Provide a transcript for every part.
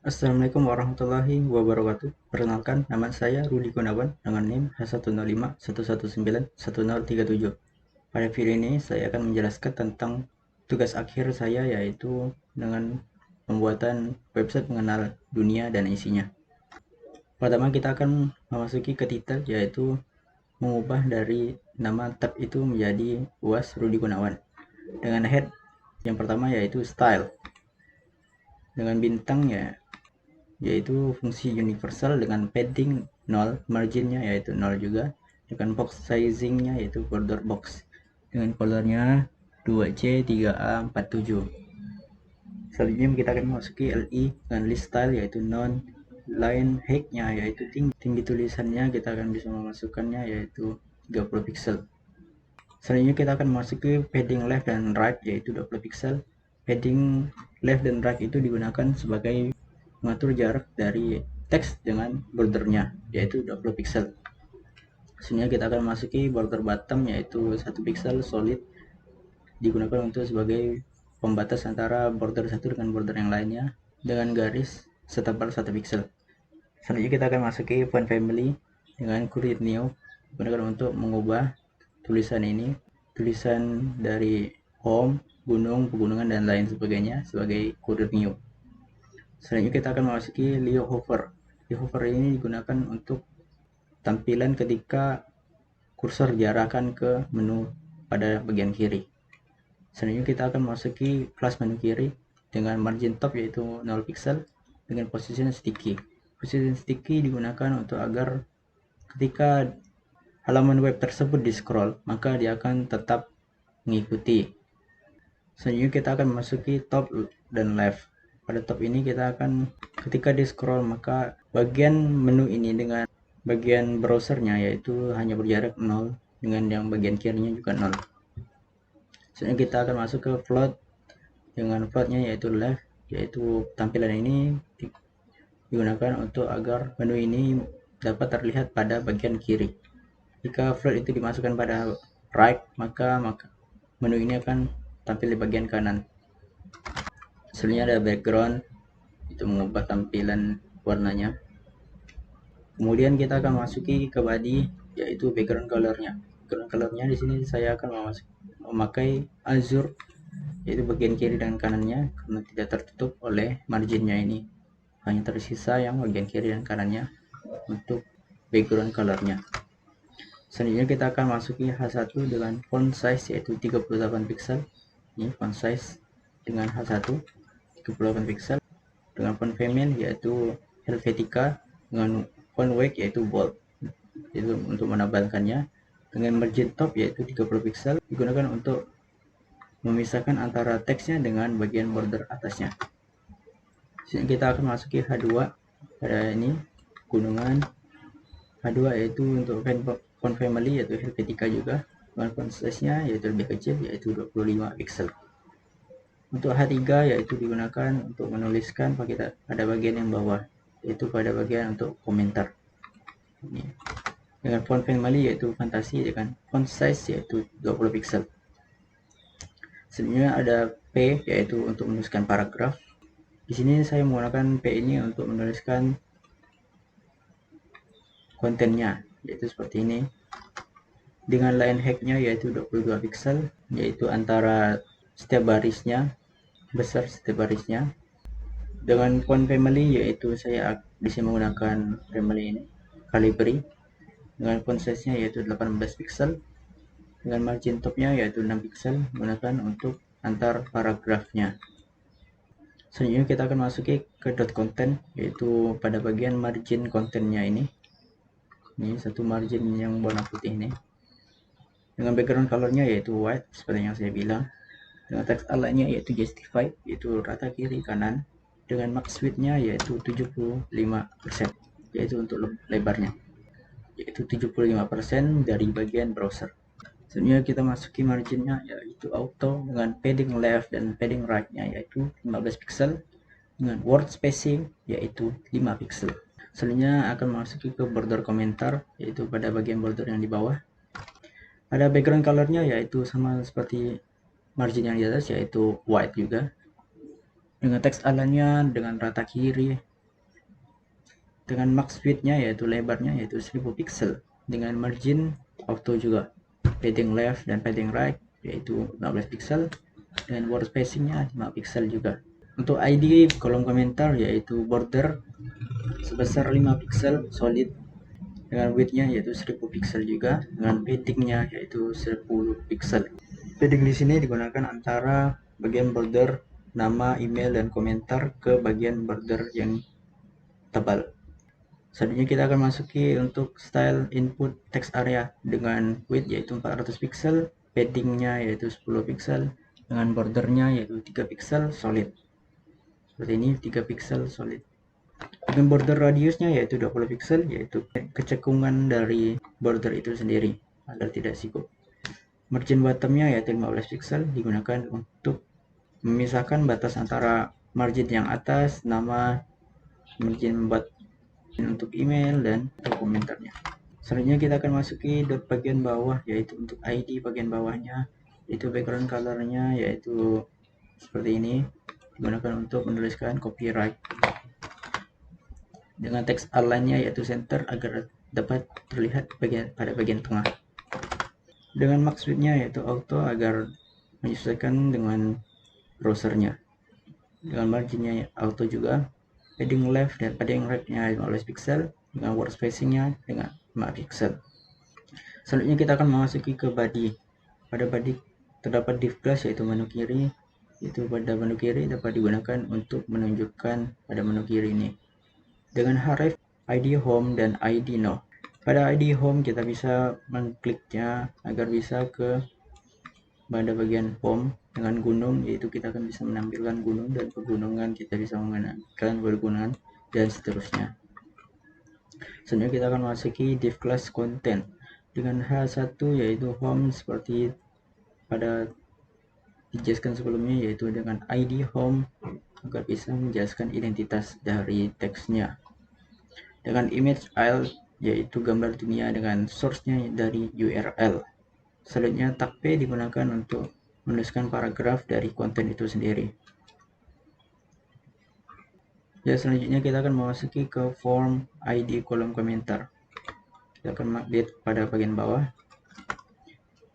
Assalamualaikum warahmatullahi wabarakatuh. Perkenalkan, nama saya Rudi Gunawan dengan NIM H10511911037. Pada video ini saya akan menjelaskan tentang tugas akhir saya, yaitu dengan pembuatan website mengenal dunia dan isinya. Pertama, kita akan memasuki ke titel, yaitu mengubah dari nama tab itu menjadi UAS Rudi Gunawan dengan head yang pertama yaitu style, dengan bintangnya yaitu fungsi universal, dengan padding 0, marginnya yaitu 0 juga, dengan box sizingnya yaitu border box, dengan colornya 2C3A47. Selanjutnya kita akan memasuki LI dengan list style yaitu non, line height-nya yaitu tinggi tulisannya kita akan bisa memasukkannya yaitu 30 pixel. Selanjutnya kita akan memasuki padding left dan right yaitu 20 pixel. Padding left dan right itu digunakan sebagai mengatur jarak dari teks dengan bordernya yaitu 20 pixel. Selanjutnya kita akan memasuki border bottom yaitu 1 pixel solid, digunakan untuk sebagai pembatas antara border satu dengan border yang lainnya dengan garis setebal 1 pixel. Selanjutnya kita akan masuki font family dengan create new, digunakan untuk mengubah tulisan ini, tulisan dari home, gunung, pegunungan dan lain sebagainya sebagai create new. Selanjutnya kita akan memasuki Leo Hover. Leo Hover ini digunakan untuk tampilan ketika kursor diarahkan ke menu pada bagian kiri. Selanjutnya kita akan memasuki flash menu kiri dengan margin top yaitu 0 pixel dengan position sticky. Position sticky digunakan untuk agar ketika halaman web tersebut di scroll maka dia akan tetap mengikuti. Selanjutnya kita akan memasuki top dan left. Pada top ini kita akan ketika di scroll maka bagian menu ini dengan bagian browsernya yaitu hanya berjarak 0, dengan yang bagian kirinya juga 0. Selanjutnya kita akan masuk ke float dengan floatnya yaitu left, yaitu tampilan ini digunakan untuk agar menu ini dapat terlihat pada bagian kiri. Jika float itu dimasukkan pada right maka menu ini akan tampil di bagian kanan. Selanjutnya ada background, itu mengubah tampilan warnanya. Kemudian kita akan masuki ke body yaitu background colornya. Background colornya di sini saya akan memakai azure yaitu bagian kiri dan kanannya karena tidak tertutup oleh marginnya ini. Hanya tersisa yang bagian kiri dan kanannya untuk background colornya. Selanjutnya kita akan masuki H1 dengan font size yaitu 38 pixel. Ini font size dengan H1 38 pixel, dengan font family yaitu Helvetica, dengan font weight yaitu bold, itu untuk menebalkannya, dengan margin top yaitu 30 pixel, digunakan untuk memisahkan antara teksnya dengan bagian border atasnya. Sini kita akan masuki H2 pada ini gunungan. H2 yaitu untuk font family yaitu Helvetica juga, dengan font size-nya yaitu lebih kecil yaitu 25 pixel. Untuk H3 yaitu digunakan untuk menuliskan pada bagian yang bawah, yaitu pada bagian untuk komentar. Ini dengan font family yaitu fantasi, dengan font size yaitu 20 pixel. Selanjutnya ada P yaitu untuk menuliskan paragraf. Di sini saya menggunakan P ini untuk menuliskan kontennya, yaitu seperti ini. Dengan line height-nya yaitu 22 pixel, yaitu antara setiap barisnya, besar setiap barisnya. Dengan font family yaitu saya di sini menggunakan family ini, Calibri. Dengan font size-nya yaitu 18 pixel. Dengan margin top-nya yaitu 6 pixel, menggunakan untuk antar paragrafnya. Selanjutnya kita akan masuki ke dot content, yaitu pada bagian margin kontennya ini. Ini satu margin yang warna putih ini. Dengan background colornya yaitu white, seperti yang saya bilang. Dengan teks align-nya yaitu justify, yaitu rata kiri kanan. Dengan max width-nya yaitu 75%, yaitu untuk lebarnya, yaitu 75% dari bagian browser. Selanjutnya kita masuki marginnya yaitu auto, dengan padding left dan padding right-nya yaitu 15 pixel, dengan word spacing yaitu 5 pixel. Selanjutnya akan masuki ke border komentar, yaitu pada bagian border yang di bawah. Ada background colornya yaitu sama seperti margin yang di atas yaitu white juga, dengan teks align-nya dengan rata kiri dengan max width-nya yaitu lebarnya yaitu 1000 pixel, dengan margin auto juga, padding left dan padding right yaitu 15 pixel, dan word spacing-nya 5 pixel juga. Untuk ID kolom komentar yaitu border sebesar 5 pixel solid, dengan width-nya yaitu 1000 pixel juga, dengan padding-nya yaitu 10 pixel. Padding di sini digunakan antara bagian border nama, email, dan komentar ke bagian border yang tebal. Selanjutnya kita akan masuki untuk style input text area dengan width yaitu 400 pixel, paddingnya yaitu 10 pixel, dengan bordernya yaitu 3 pixel solid. Seperti ini, 3 pixel solid. Dengan border radiusnya yaitu 20 pixel, yaitu kecekungan dari border itu sendiri agar tidak sikup. Margin bottomnya yaitu 15 pixel, digunakan untuk memisahkan batas antara margin yang atas, nama, margin untuk email, dan untuk komentarnya. Selanjutnya kita akan masuki dot bagian bawah yaitu untuk ID bagian bawahnya, yaitu background colornya yaitu seperti ini, digunakan untuk menuliskan copyright, dengan teks align-nya yaitu center agar dapat terlihat pada bagian tengah, dengan max width-nya yaitu auto agar menyesuaikan dengan browsernya, dengan marginnya auto juga, padding left dan padding right-nya 15 pixel, dengan word spacing-nya dengan 5 pixel. Selanjutnya kita akan memasuki ke body. Pada body terdapat div class yaitu menu kiri, itu pada menu kiri dapat digunakan untuk menunjukkan pada menu kiri ini dengan href, id home, dan id no. Pada id home kita bisa mengkliknya agar bisa ke pada bagian home, dengan gunung yaitu kita akan bisa menampilkan gunung dan pegunungan, kita bisa menampilkan pegunungan dan seterusnya. Selanjutnya kita akan masuki div class content dengan h1 yaitu home seperti pada dijelaskan sebelumnya, yaitu dengan id home agar bisa menjelaskan identitas dari teksnya, dengan image file yaitu gambar dunia dengan source-nya dari URL. Selanjutnya tag P digunakan untuk menuliskan paragraf dari konten itu sendiri. Ya, selanjutnya kita akan memasuki ke form ID kolom komentar. Kita akan lihat pada bagian bawah.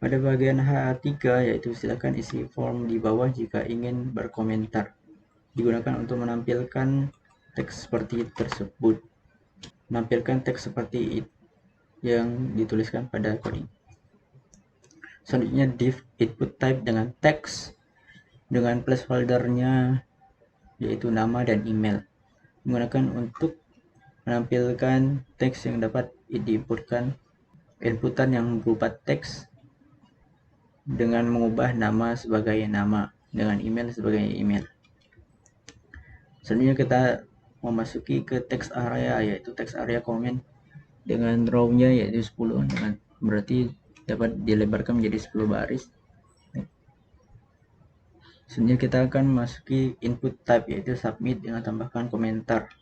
Pada bagian H3 yaitu silakan isi form di bawah jika ingin berkomentar. Digunakan untuk menampilkan teks seperti tersebut. Menampilkan teks seperti yang dituliskan pada coding. Selanjutnya div input type dengan teks dengan placeholder-nya yaitu nama dan email, digunakan untuk menampilkan teks yang dapat diinputkan, inputan yang berupa teks dengan mengubah nama sebagai nama, dengan email sebagai email. Selanjutnya kita memasuki ke text area yaitu text area comment dengan row-nya yaitu 10, dengan berarti dapat dilebarkan menjadi 10 baris. Selanjutnya kita akan memasuki input type yaitu submit dengan tambahkan komentar.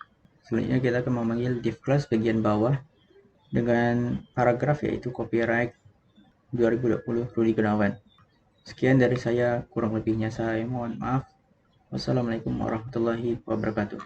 Selanjutnya kita akan memanggil div class bagian bawah dengan paragraf yaitu copyright 2020 Rudi Gunawan. Sekian dari saya, kurang lebihnya saya mohon maaf. Wassalamualaikum warahmatullahi wabarakatuh.